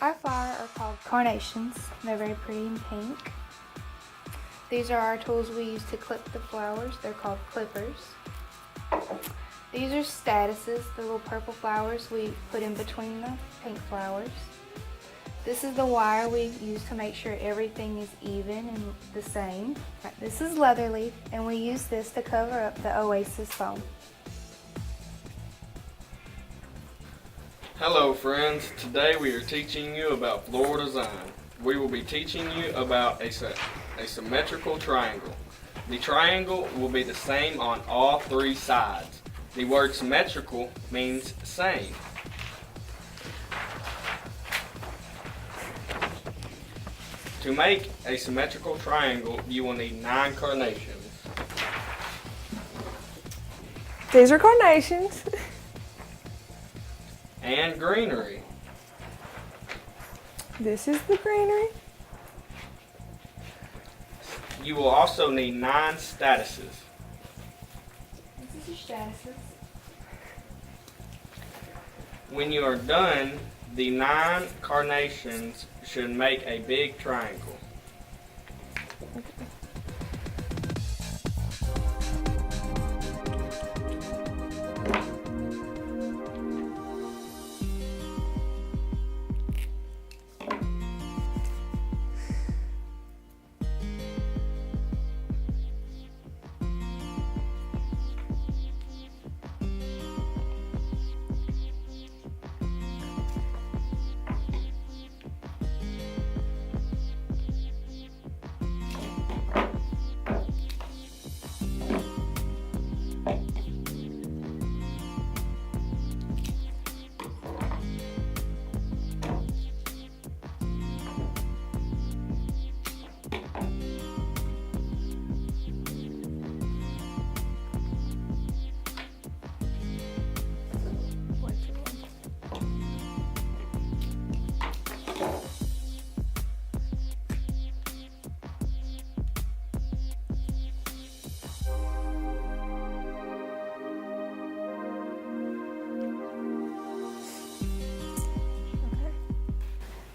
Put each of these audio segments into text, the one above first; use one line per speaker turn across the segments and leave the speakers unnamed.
Our flowers are called carnations. They're very pretty and pink. These are our tools we use to clip the flowers. They're called clippers. These are statuses, the little purple flowers we put in between the pink flowers. This is the wire we use to make sure everything is even and the same. This is leather leaf, and we use this to cover up the oasis foam.
Hello friends, today we are teaching you about floral design. We will be teaching you about a symmetrical triangle. The triangle will be the same on all three sides. The word symmetrical means same. To make a symmetrical triangle, you will need 9 carnations.
These are carnations.
And greenery.
This is the greenery.
You will also need 9 statuses.
This is your statuses.
When you are done, the 9 carnations should make a big triangle.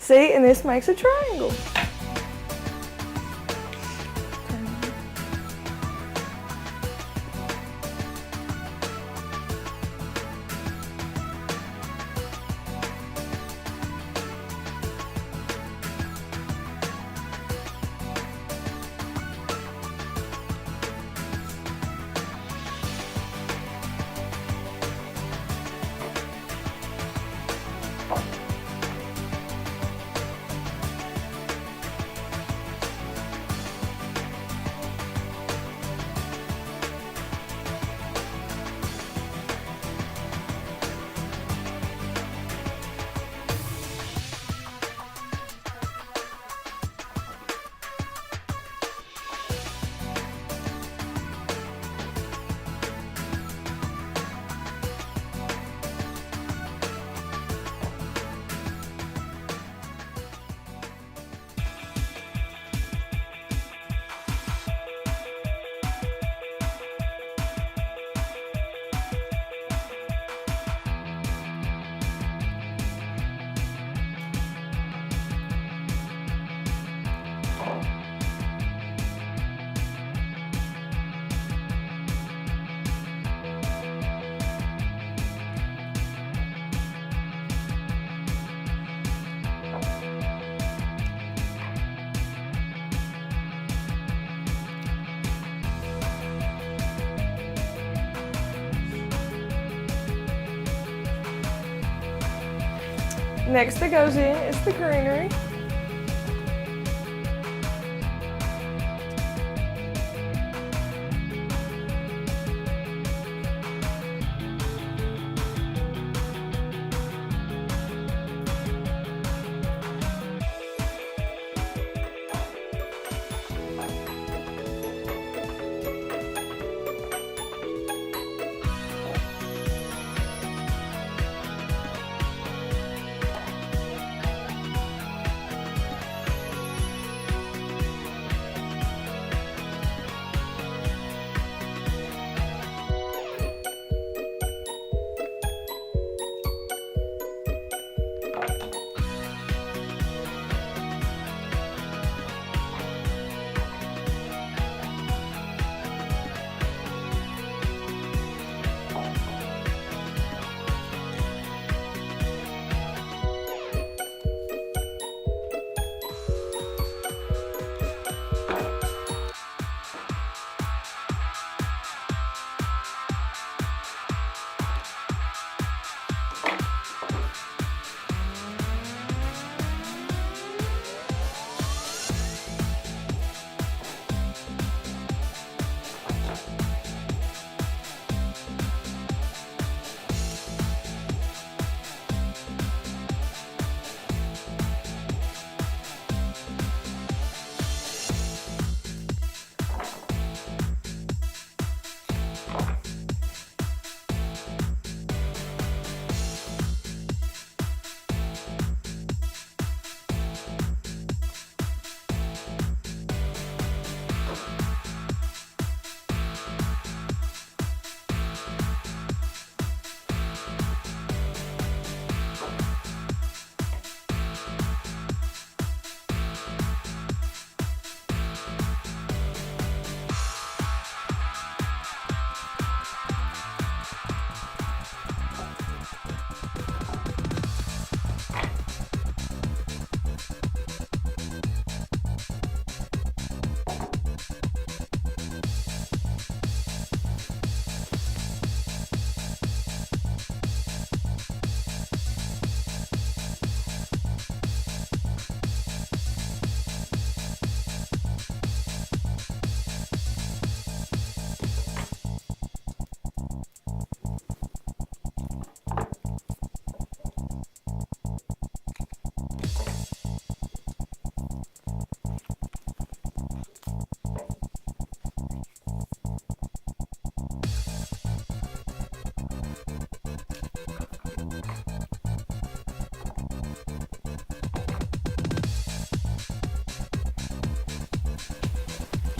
See, and this makes a triangle. Next that goes in is the greenery.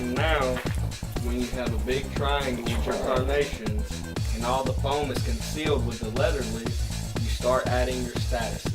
And now, when you have a big triangle with your carnations and all the foam is concealed with the letter leaf, you start adding your statuses.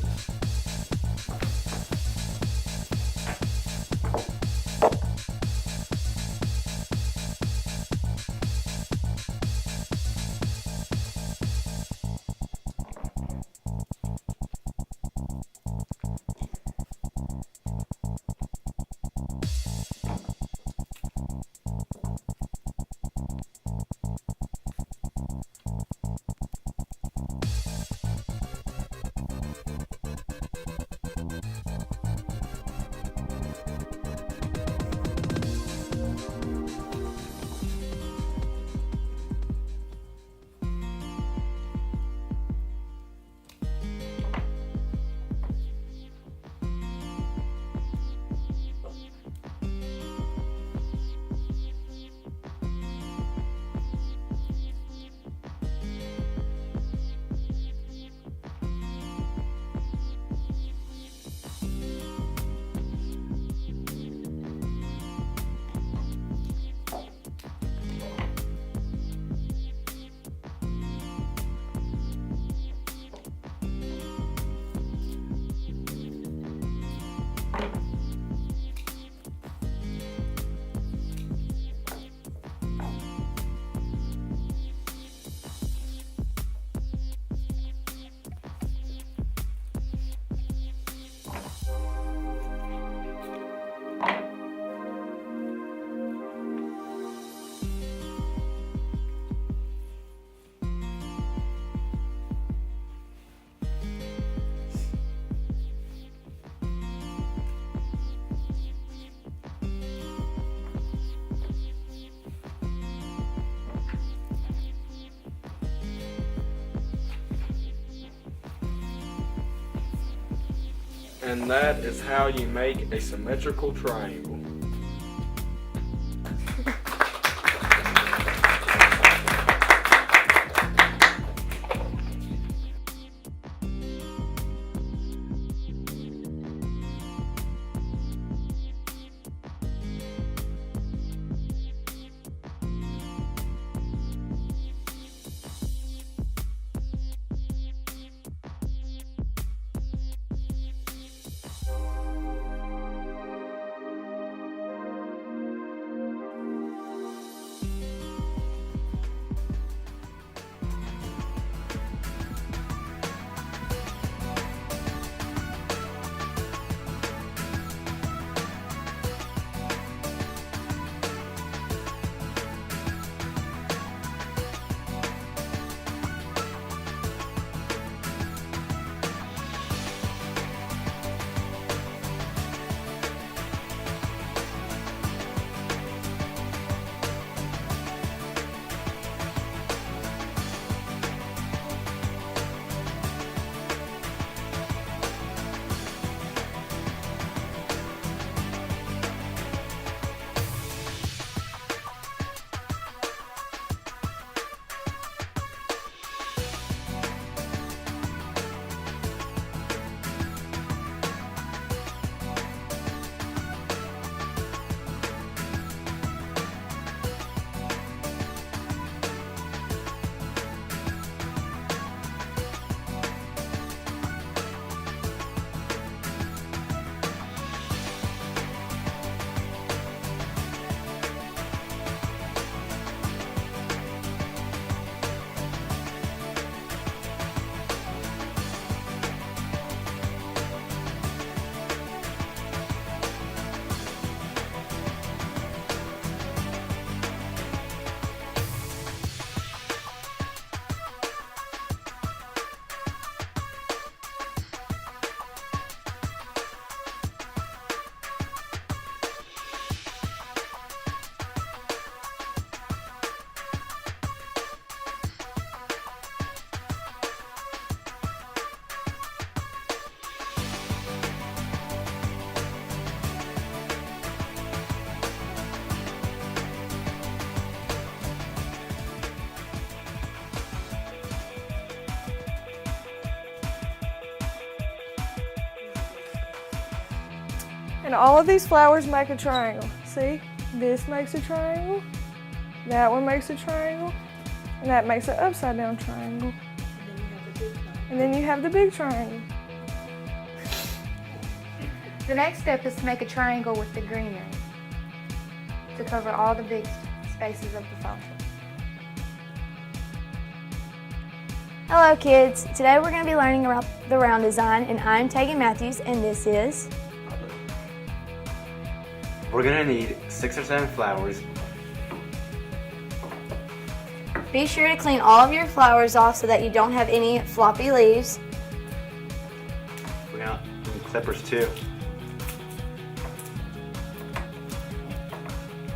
And that is how you make a symmetrical triangle.
And all of these flowers make a triangle. See? This makes a triangle. That one makes a triangle. And that makes an upside down triangle. And then you have the big triangle.
The next step is to make a triangle with the greenery to cover all the big spaces of the flower.
Hello kids, today we're going to be learning about the round design, and I'm Tegan Matthews and this is...
We're gonna need 6 or 7 flowers.
Be sure to clean all of your flowers off so that you don't have any floppy leaves.
We're gonna need clippers too.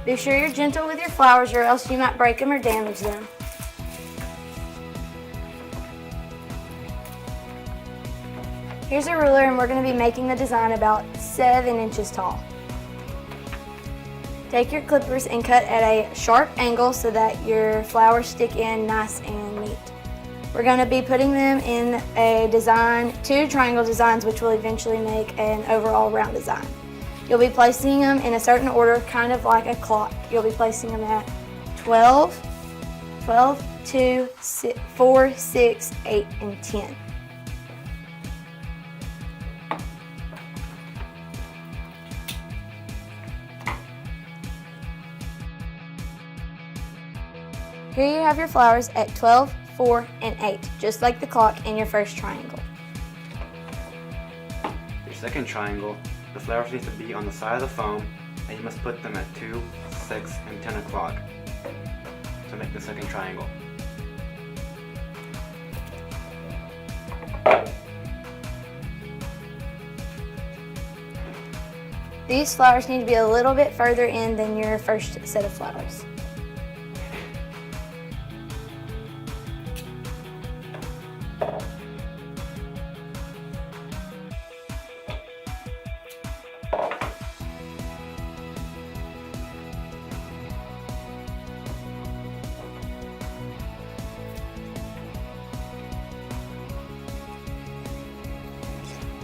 Be sure you're gentle with your flowers or else you might break them or damage them. Here's a ruler and we're going to be making the design about 7 inches tall. Take your clippers and cut at a sharp angle so that your flowers stick in nice and neat. We're going to be putting them in a design, 2 triangle designs, which will eventually make an overall round design. You'll be placing them in a certain order, kind of like a clock. You'll be placing them at 12, 2, 4, 6, 8, and 10. Here you have your flowers at 12, 4, and 8, just like the clock in your first triangle.
Your second triangle, the flowers need to be on the side of the foam, and you must put them at 2, 6, and 10 o'clock to make the second triangle.
These flowers need to be a little bit further in than your first set of flowers.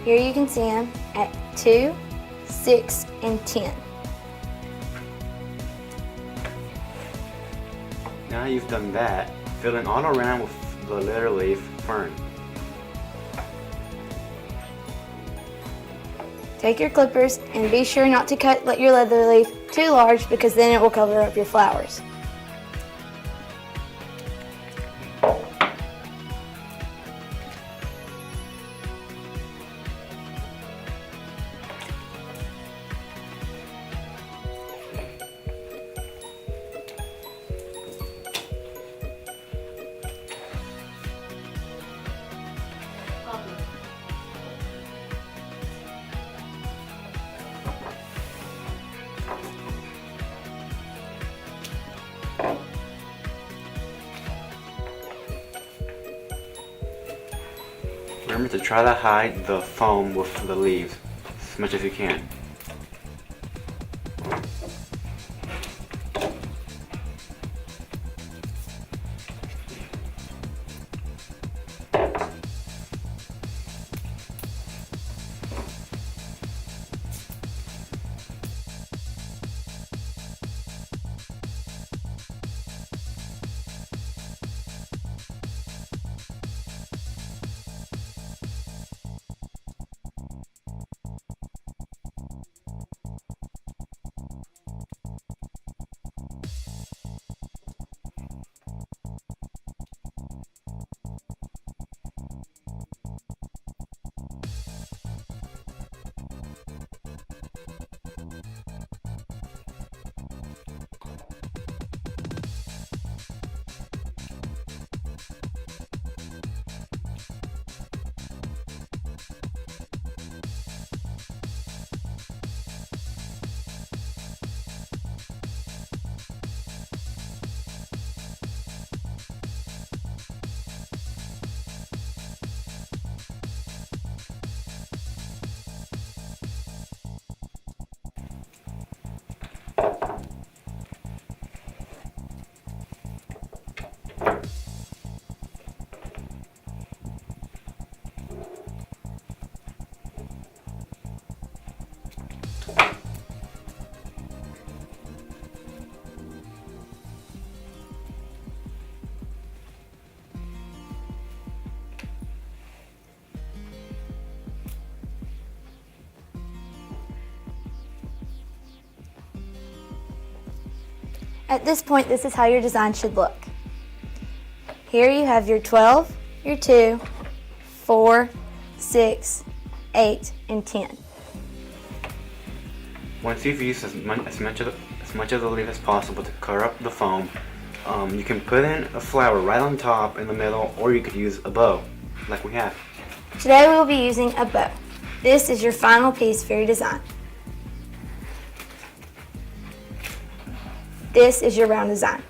Here you can see them at 2, 6, and 10.
Now you've done that, fill in all around with the letter leaf fern.
Take your clippers and be sure not to cut your leather leaf too large because then it will cover up your flowers.
Remember to try to hide the foam with the leaves as much as you can.
At this point, this is how your design should look. Here you have your 12, your 2, 4, 6, 8, and 10.
Once you've used as much of the leaf as possible to cover up the foam, you can put in a flower right on top in the middle, or you could use a bow, like we have.
Today we will be using a bow. This is your final piece for your design. This is your round design.